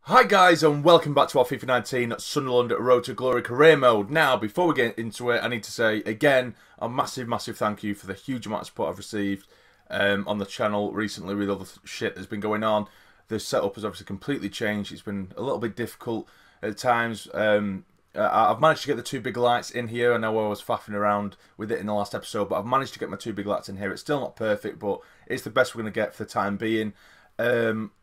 Hi guys and welcome back to our FIFA 19 Sunderland Road to Glory career mode. Now, before we get into it, I need to say again a massive thank you for the huge amount of support I've received on the channel recently with all the shit that's been going on. The setup has obviously completely changed. It's been a little bit difficult at times. I've managed to get the two big lights in here. I know I was faffing around with it in the last episode, but I've managed to get my two big lights in here. It's still not perfect, but it's the best we're going to get for the time being.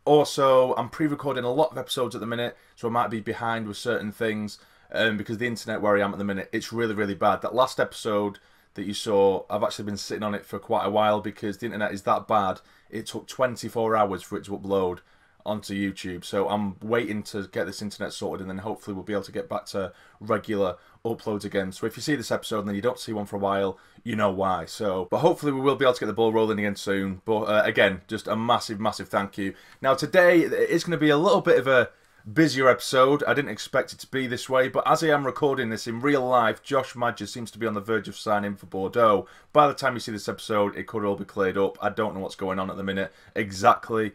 Also, I'm pre-recording a lot of episodes at the minute, so I might be behind with certain things because the internet where I am at the minute, it's really bad. That last episode that you saw, I've actually been sitting on it for quite a while because the internet is that bad. It took 24 hours for it to upload onto YouTube, so I'm waiting to get this internet sorted and then hopefully we'll be able to get back to regular uploads again. So if you see this episode and then you don't see one for a while, you know why. But hopefully we will be able to get the ball rolling again soon. But again, just a massive thank you. Now today it's going to be a little bit of a busier episode. I didn't expect it to be this way, but as I am recording this in real life, Josh Madger seems to be on the verge of signing for Bordeaux. By the time you see this episode, it could all be cleared up. I don't know what's going on at the minute exactly.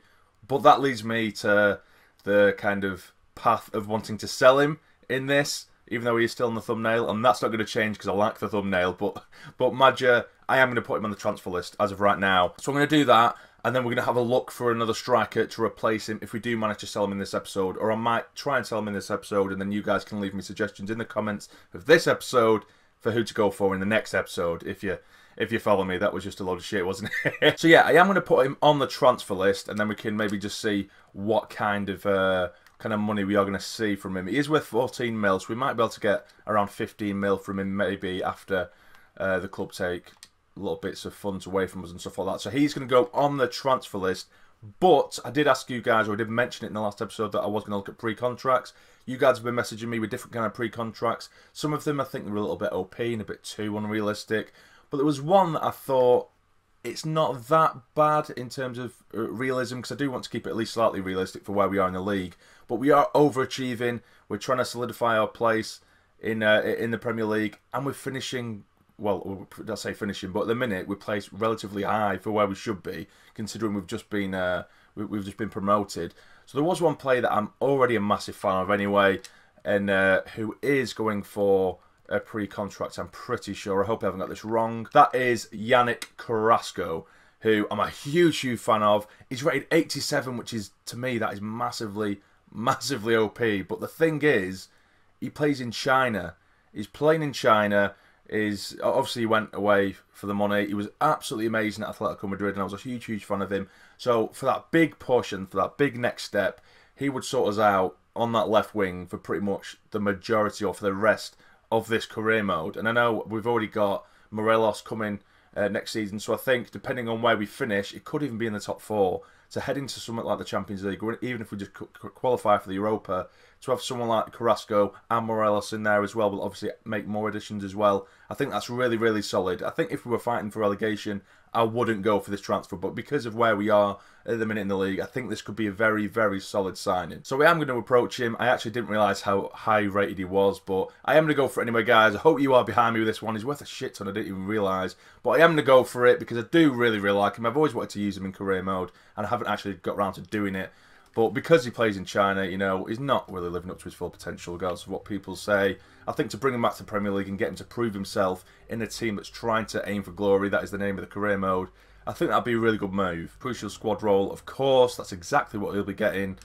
But that leads me to the kind of path of wanting to sell him in this, even though he is still in the thumbnail, and that's not going to change because I like the thumbnail. But Madger, I am going to put him on the transfer list as of right now. So I'm going to do that, and then we're going to have a look for another striker to replace him if we do manage to sell him in this episode, or I might try and sell him in this episode, and then you guys can leave me suggestions in the comments of this episode for who to go for in the next episode. If you follow me, that was just a load of shit, wasn't it? So yeah, I am going to put him on the transfer list, and then we can maybe just see what kind of money we are going to see from him. He is worth 14 mil, so we might be able to get around 15 mil from him maybe after the club take little bits of funds away from us and stuff like that. So he's going to go on the transfer list. But I did ask you guys, or I did mention it in the last episode, that I was going to look at pre-contracts. You guys have been messaging me with different kind of pre-contracts. Some of them I think were a little bit OP and a bit too unrealistic. But there was one that I thought, it's not that bad in terms of realism, because I do want to keep it at least slightly realistic for where we are in the league. But we are overachieving. We're trying to solidify our place in the Premier League, and we're finishing. Well, let's say finishing, but at the minute we're placed relatively high for where we should be, considering we've just been promoted. So there was one player that I'm already a massive fan of anyway, and who is going for a pre-contract, I'm pretty sure. I hope I haven't got this wrong. That is Yannick Carrasco, who I'm a huge fan of. He's rated 87, which is, to me, that is massively OP. But the thing is, he plays in China. He's playing in China. Obviously he went away for the money. He was absolutely amazing at Atletico Madrid, and I was a huge fan of him. So for that big push and for that big next step, he would sort us out on that left wing for pretty much the majority or for the rest of this career mode. And I know we've already got Morelos coming next season, so I think depending on where we finish, it could even be in the top 4 to head into something like the Champions League, or even if we just qualify for the Europa, to have someone like Carrasco and Morelos in there as well will obviously make more additions as well. I think that's really solid. I think if we were fighting for relegation, I wouldn't go for this transfer, but because of where we are at the minute in the league, I think this could be a very solid signing. So I am going to approach him. I actually didn't realise how high rated he was, but I am going to go for it anyway, guys. I hope you are behind me with this one. He's worth a shit ton, I didn't even realise. But I am going to go for it because I do really like him. I've always wanted to use him in career mode, and I haven't actually got around to doing it. But because he plays in China, you know, he's not really living up to his full potential, regardless of what people say. I think to bring him back to the Premier League and get him to prove himself in a team that's trying to aim for glory, that is the name of the career mode, I think that'd be a really good move. Crucial squad role, of course, that's exactly what he'll be getting.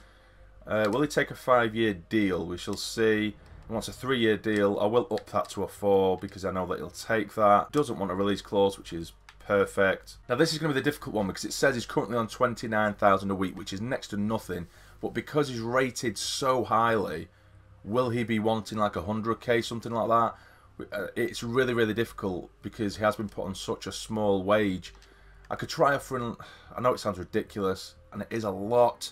Will he take a 5-year deal? We shall see. He wants a 3-year deal. I will up that to a 4 because I know that he'll take that. Doesn't want a release clause, which is perfect. Now this is going to be the difficult one because it says he's currently on 29,000 a week, which is next to nothing. But because he's rated so highly, will he be wanting like 100k, something like that? It's really difficult because he has been put on such a small wage. I could try offering, I know it sounds ridiculous, and it is a lot,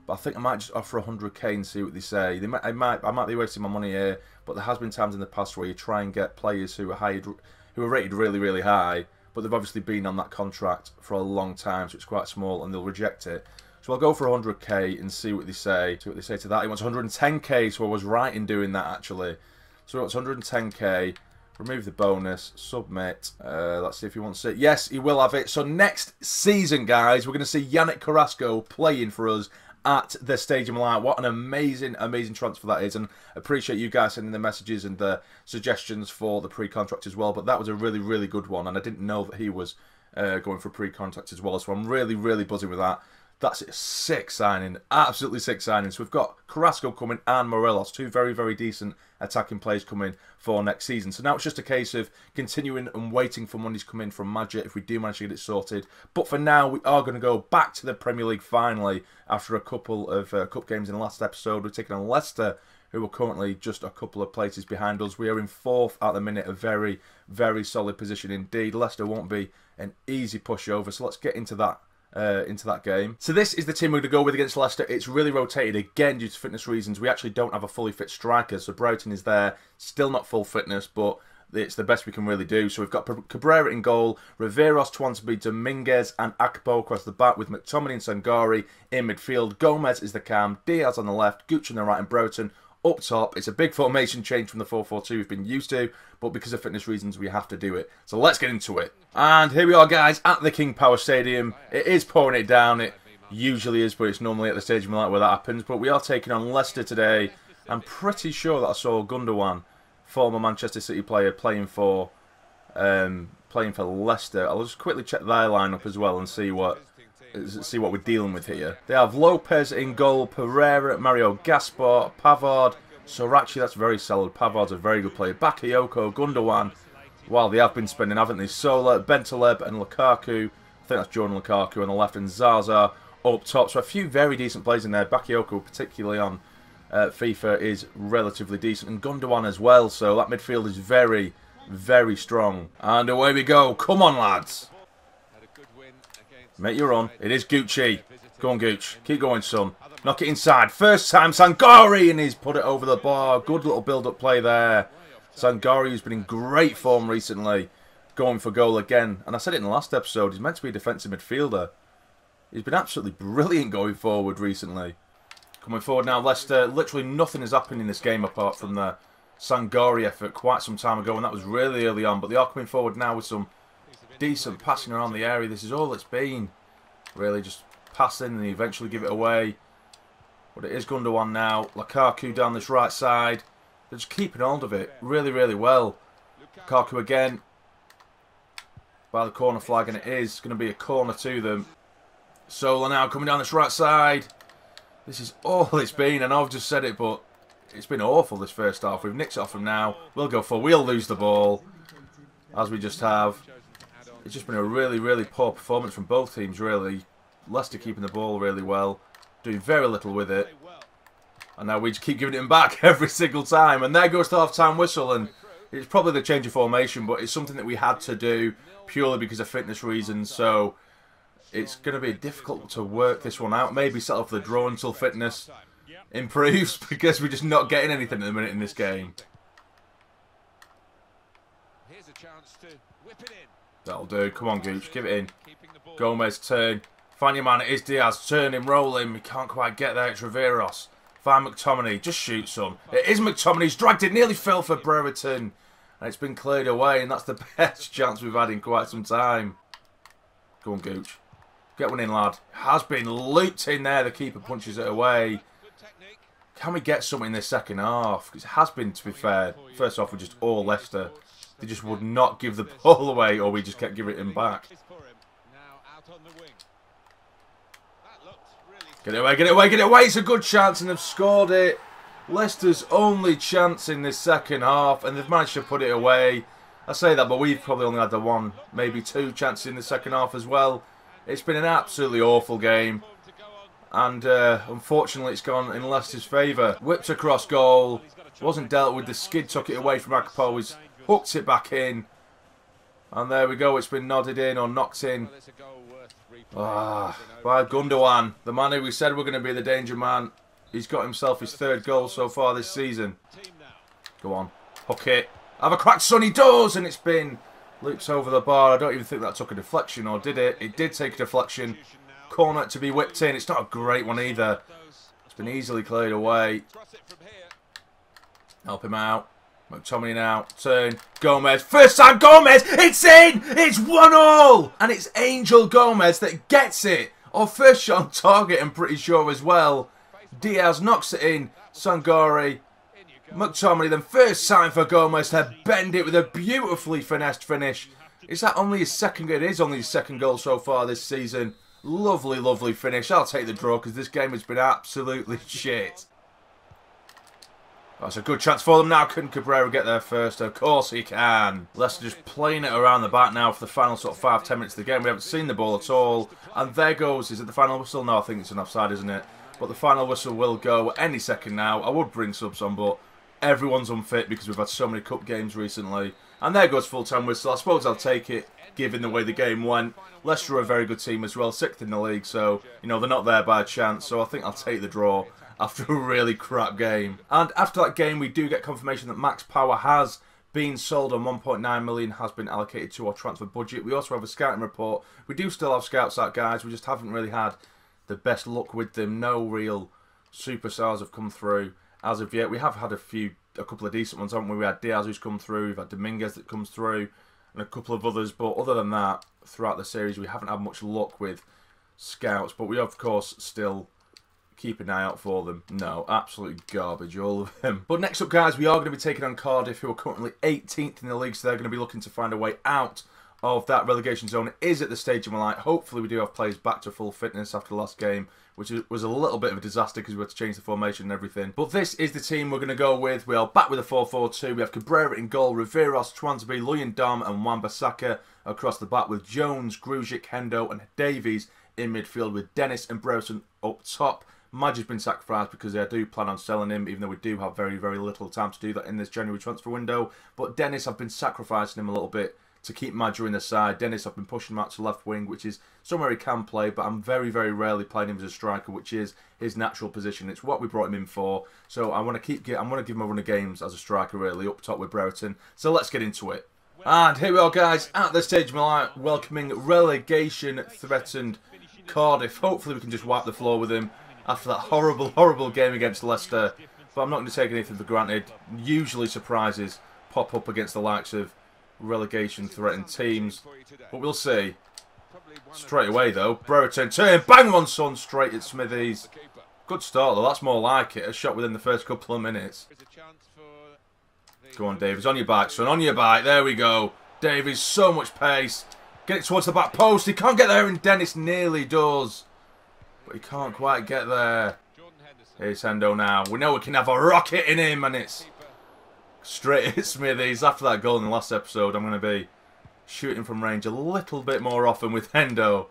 but I think I might just offer 100k and see what they say. I might be wasting my money here, but there has been times in the past where you try and get players who are rated really high, but they've obviously been on that contract for a long time, so it's quite small, and they'll reject it. So I'll go for 100k and see what they say. See what they say to that. He wants 110k, so I was right in doing that actually. So he wants 110k. Remove the bonus, submit. Let's see if he wants it. Yes, he will have it. So next season, guys, we're going to see Yannick Carrasco playing for us at the Stadium Light. What an amazing, amazing transfer that is. And appreciate you guys sending the messages and the suggestions for the pre-contract as well. But that was a really, really good one. And I didn't know that he was going for pre-contract as well. So I'm really, really buzzing with that. That's a sick signing. Absolutely sick signing. So we've got Carrasco coming and Morelos. Two very, very decent attacking players coming for next season. So now it's just a case of continuing and waiting for money to come in from Magic if we do manage to get it sorted. But for now, we are going to go back to the Premier League finally after a couple of cup games in the last episode. We're taking on Leicester, who are currently just a couple of places behind us. We are in 4th at the minute. A very, very solid position indeed. Leicester won't be an easy pushover. So let's get into that game. So this is the team we're going to go with against Leicester. It's really rotated again due to fitness reasons. We actually don't have a fully fit striker, so Broughton is there, still not full fitness, but it's the best we can really do. So we've got Cabrera in goal, Riveros, Twansby, Dominguez and Akpo across the back with McTominay and Sangari in midfield. Gomez is the cam, Diaz on the left, Gooch on the right and Broughton up top. It's a big formation change from the 4-4-2 we've been used to, but because of fitness reasons, we have to do it. So let's get into it. And here we are, guys, at the King Power Stadium. It is pouring it down. It usually is, but it's normally at the Stadium Light where that happens. But we are taking on Leicester today. I'm pretty sure that I saw Gundogan, former Manchester City player, playing for Leicester. I'll just quickly check their lineup as well and see what we're dealing with here. They have Lopez in goal, Pereira, Mario Gaspar, Pavard, Sorachi, that's very solid. Pavard's a very good player. Bakayoko, Gundogan. Wow, they have been spending, haven't they? Sola, Bentaleb and Lukaku. I think that's Jordan Lukaku on the left and Zaza up top. So a few very decent players in there. Bakayoko, particularly on FIFA, is relatively decent. And Gundogan as well. So that midfield is very, very strong. And away we go. Come on, lads. Make your run. It is Gucci. Go on, Gooch. Keep going, son. Knock it inside. First time, Sangari, and he's put it over the bar. Good little build-up play there. Sangari, who's been in great form recently, going for goal again. And I said it in the last episode, he's meant to be a defensive midfielder. He's been absolutely brilliant going forward recently. Coming forward now, Leicester. Literally nothing has happened in this game apart from the Sangari effort quite some time ago, and that was really early on. But they are coming forward now with some decent passing around the area. This is all it's been. Really just passing and eventually give it away. But it is Gundogan now. Lukaku down this right side. They're just keeping hold of it really, really well. Lukaku again. By the corner flag, and it is going to be a corner to them. Sola now coming down this right side. This is all it's been. I know I've just said it, but it's been awful this first half. We've nicked it off them now. We'll go for. We'll lose the ball. As we just have. It's just been a really, really poor performance from both teams, really. Leicester keeping the ball really well. Doing very little with it. And now we just keep giving it back every single time. And there goes the half-time whistle. And it's probably the change of formation, but it's something that we had to do purely because of fitness reasons. So it's going to be difficult to work this one out. Maybe settle for the draw until fitness improves, because we're just not getting anything at the minute in this game. Here's a chance to whip it in. That'll do. Come on, Gooch. Give it in. Gomez, turn. Find your man. It is Diaz. Turn him, roll him. We can't quite get there. It's Riveros. Find McTominay. Just shoot some. It is McTominay. He's dragged it. Nearly fell for Brereton. And it's been cleared away. And that's the best chance we've had in quite some time. Go on, Gooch. Get one in, lad. Has been looped in there. The keeper punches it away. Can we get something in this second half? It has been, to be fair. First off, we're just all Leicester. They just would not give the ball away, or we just kept giving it back. Get it away, get it away, get it away. It's a good chance, and they've scored it. Leicester's only chance in this second half, and they've managed to put it away. I say that, but we've probably only had the one, maybe two chances in the second half as well. It's been an absolutely awful game. And unfortunately, it's gone in Leicester's favour. Whipped across goal. Wasn't dealt with. The skid took it away from Akpo. He's hooked it back in. And there we go. It's been nodded in or knocked in. By Gundogan. The man who we said were going to be the danger man. He's got himself his third goal so far this season. Go on. Hook it. Have a crack, son. He does. And it's been looped over the bar. I don't even think that took a deflection, or did it? It did take a deflection. Corner to be whipped in. It's not a great one either. It's been easily cleared away. Help him out. McTominay now. Turn. Gomez. First time Gomez. It's in. It's 1-1. And it's Angel Gomez that gets it Oh, first shot on target, I'm pretty sure as well. Diaz knocks it in. Sangare. McTominay, then first time for Gomez to bend it with a beautifully finessed finish. Is that only his second goal? It is only his second goal so far this season. Lovely, lovely finish. I'll take the draw because this game has been absolutely shit. That's a good chance for them now. Can Cabrera get there first? Of course he can. Leicester just playing it around the back now for the final sort of 5-10 minutes of the game. We haven't seen the ball at all. And there goes. Is it the final whistle? No, I think it's an offside, isn't it? But the final whistle will go any second now. I would bring subs on, but everyone's unfit because we've had so many cup games recently. And there goes full-time whistle. I suppose I'll take it, given the way the game went. Leicester are a very good team as well, 6th in the league, so, you know, they're not there by chance. So I think I'll take the draw after a really crap game. And after that game, we do get confirmation that Max Power has been sold and 1.9 million has been allocated to our transfer budget. We also have a scouting report. We do still have scouts out, guys. We just haven't really had the best luck with them. No real superstars have come through as of yet. We have had a couple of decent ones, haven't we? We had Diaz who's come through, we've had Dominguez that comes through, and a couple of others. But other than that, throughout the series, we haven't had much luck with scouts. But we, of course, still keep an eye out for them. No, absolute garbage, all of them. But next up, guys, we are going to be taking on Cardiff, who are currently 18th in the league, so they're going to be looking to find a way out of that relegation zone. It is at the stage in my life. Hopefully we do have players back to full fitness after the last game, which was a little bit of a disaster because we had to change the formation and everything. But this is the team we're going to go with. We are back with a 4-4-2. We have Cabrera in goal, Riveros, Twansby, Luyendam and Wan-Bissaka across the back with Jones, Grujic, Hendo and Davies in midfield with Dennis and Robson up top. Madge has been sacrificed because I do plan on selling him, even though we do have very, very little time to do that in this January transfer window. But Dennis, I've been sacrificing him a little bit to keep Madger in the side. Dennis, I've been pushing him out to left wing, which is somewhere he can play, but I'm very, very rarely playing him as a striker, which is his natural position. It's what we brought him in for. So I want to give him a run of games as a striker, really, up top with Brereton. So let's get into it. And here we are, guys, at this stage of my life, welcoming relegation-threatened Cardiff. Hopefully we can just wipe the floor with him after that horrible, horrible game against Leicester. But I'm not going to take anything for granted. Usually surprises pop up against the likes of relegation-threatened teams. But we'll see. Straight away, though. Brereton turn, bang one, son, straight at Smithies. Good start, though. That's more like it. A shot within the first couple of minutes. Go on, Davies. On your bike, son. On your bike. There we go. Davies, so much pace. Get it towards the back post. He can't get there, and Dennis nearly does. But he can't quite get there. Here's Hendo now. We know we can have a rocket in him, and it's straight at Smithies. After that goal in the last episode, I'm going to be shooting from range a little bit more often with Hendo.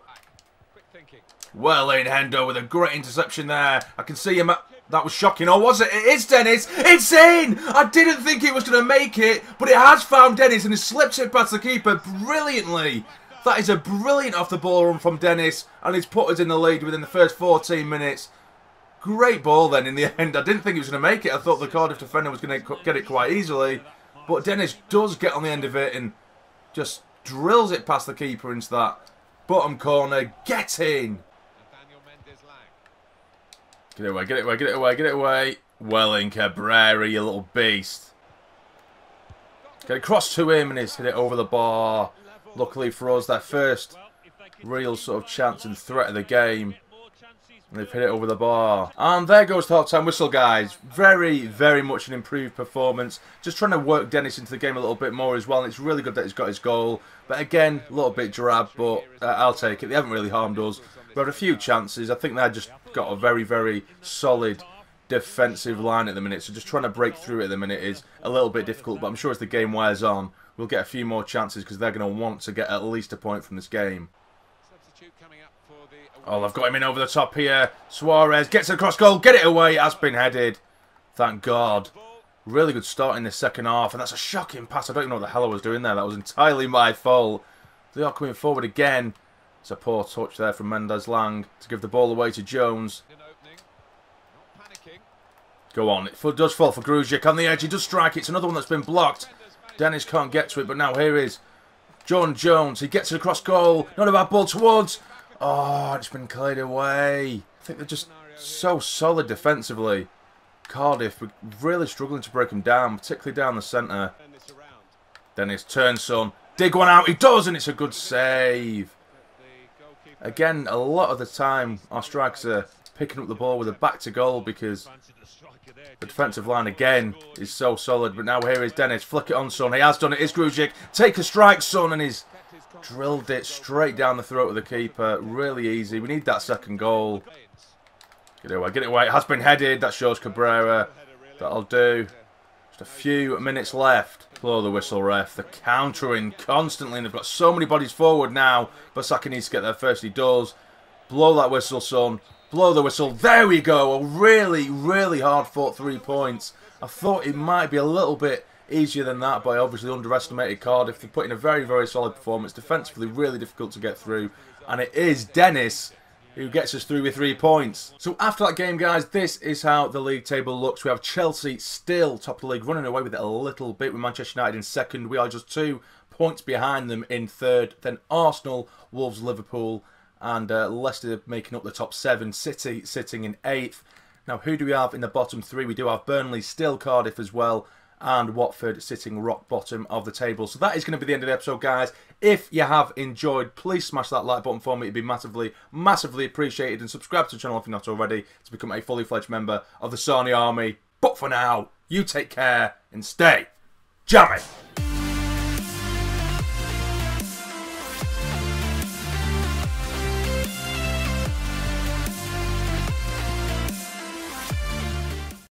Well in, Hendo, with a great interception there. I can see him. That was shocking. Or was it? It is Dennis. It's in! I didn't think it was going to make it, but it has found Dennis, and he slips it past the keeper brilliantly. That is a brilliant off-the-ball run from Dennis, and he's put us in the lead within the first 14 minutes. Great ball then in the end. I didn't think he was going to make it. I thought the Cardiff defender was going to get it quite easily. But Dennis does get on the end of it and just drills it past the keeper into that bottom corner. Get in! Get it away, get it away, get it away, get it away. Well in, Cabrera, you little beast. Get it across to him and he's hit it over the bar. Luckily for us, their first real sort of chance and threat of the game. And they've hit it over the bar. And there goes the half-time whistle, guys. Very, very much an improved performance. Just trying to work Dennis into the game a little bit more as well. And it's really good that he's got his goal. But again, a little bit drab, but I'll take it. They haven't really harmed us. We had a few chances. I think they've just got a very, very solid defensive line at the minute. So just trying to break through it at the minute is a little bit difficult. But I'm sure as the game wears on, we'll get a few more chances because they're going to want to get at least a point from this game. Oh, I've got him in over the top here. Suarez gets across goal. Get it away. It has been headed. Thank God. Really good start in the second half. And that's a shocking pass. I don't even know what the hell I was doing there. That was entirely my fault. They are coming forward again. It's a poor touch there from Mendes Lang to give the ball away to Jones. Go on. It does fall for Grujic on the edge. He does strike. It's another one that's been blocked. Dennis can't get to it. But now here is John Jones. He gets it across goal. Not a bad ball towards. Oh, it's been cleared away. I think they're just so solid defensively. Cardiff, we're really struggling to break them down, particularly down the centre. Dennis turns, son. Dig one out. He does, and it's a good save. Again, a lot of the time, our strikers are picking up the ball with a back to goal because the defensive line, again, is so solid. But now here is Dennis. Flick it on, son. He has done it. It's Grujic. Take a strike, son. And he's drilled it straight down the throat of the keeper. Really easy. We need that second goal. Get it away. Get it away. It has been headed. That shows Cabrera. That'll do. Just a few minutes left. Blow the whistle, ref. They're countering constantly. And they've got so many bodies forward now. But Saka needs to get there first. He does. Blow that whistle, son. Blow the whistle. There we go. A really, really hard fought 3 points. I thought it might be a little bit easier than that, but I obviously underestimated Cardiff. They put in a very, very solid performance. Defensively, really difficult to get through. And it is Dennis who gets us through with 3 points. So after that game, guys, this is how the league table looks. We have Chelsea still top of the league, running away with it a little bit, with Manchester United in second. We are just 2 points behind them in third. Then Arsenal, Wolves, Liverpool, and Leicester making up the top 7. City sitting in 8th. Now, who do we have in the bottom 3? We do have Burnley, still Cardiff as well, and Watford sitting rock bottom of the table. So that is going to be the end of the episode, guys. If you have enjoyed, please smash that like button for me. It'd be massively, massively appreciated. And subscribe to the channel if you're not already to become a fully fledged member of the Sarny Army. But for now, you take care and stay jammy.